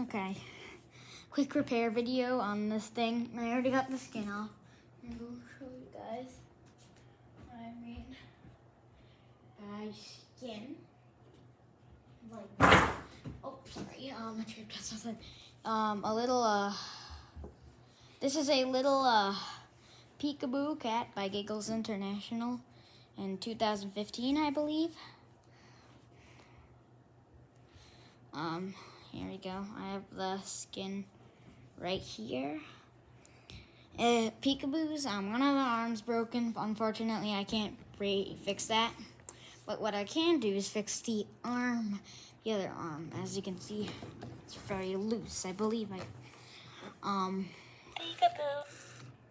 Okay, quick repair video on this thing. I already got the skin off. I'm going to show you guys what I mean by skin. Like that. Oh, sorry. I tripped on something. This is a little peekaboo cat by Giggles International in 2015, I believe. Here we go. I have the skin right here. Peekaboo's, one of the arms broken. Unfortunately, I can't fix that. But what I can do is fix the arm, the other arm. As you can see, it's very loose. I believe Peekaboo,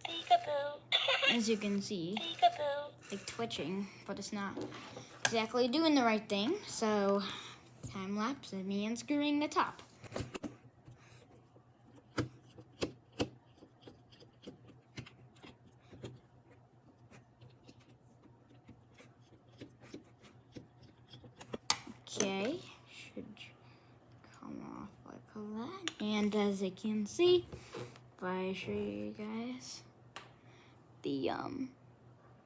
peekaboo. as you can see, Peekaboo. like twitching, but it's not exactly doing the right thing. So, time lapse of me unscrewing the top. Okay, should come off like that. And as you can see, if I show you guys,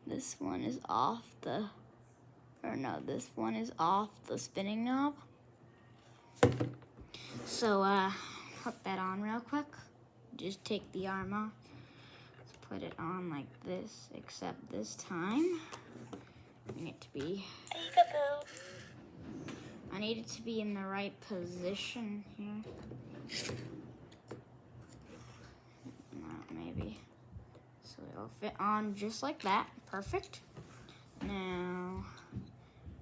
this one is off this one is off the spinning knob. So, put that on real quick. Just take the arm off. Let's put it on like this, except this time, I need it to be... Peekaboo. I need it to be in the right position here. Maybe. So it'll fit on just like that. Perfect. Now,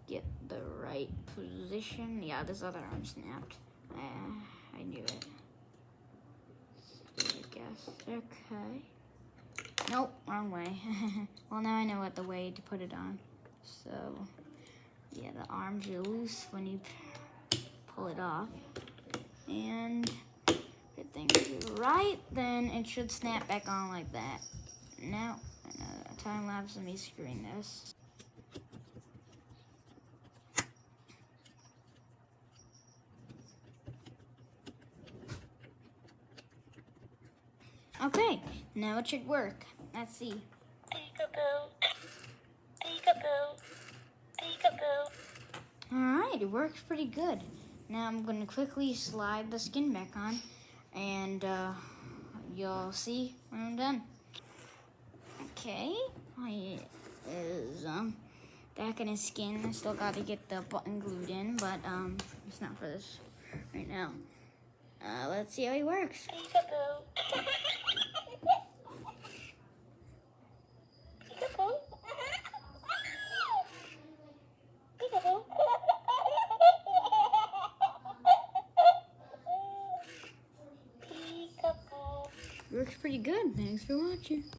get the right position. Yeah, this other arm snapped. I knew it. So I guess. Okay. Nope, wrong way. Well, now I know what the way to put it on. So, yeah, the arms are loose when you pull it off. And if everything's right, then it should snap back on like that. Now, a time lapse of me screwing this. Okay, now it should work. Let's see. Peekaboo, peekaboo, peekaboo. Alright, it works pretty good. Now I'm going to quickly slide the skin back on, and you'll see when I'm done. Okay, it is back in his skin. I still got to get the button glued in, but it's not for this right now. Let's see how he works. Peekaboo. Peekaboo. Peekaboo. Peekaboo. Works pretty good. Thanks for watching.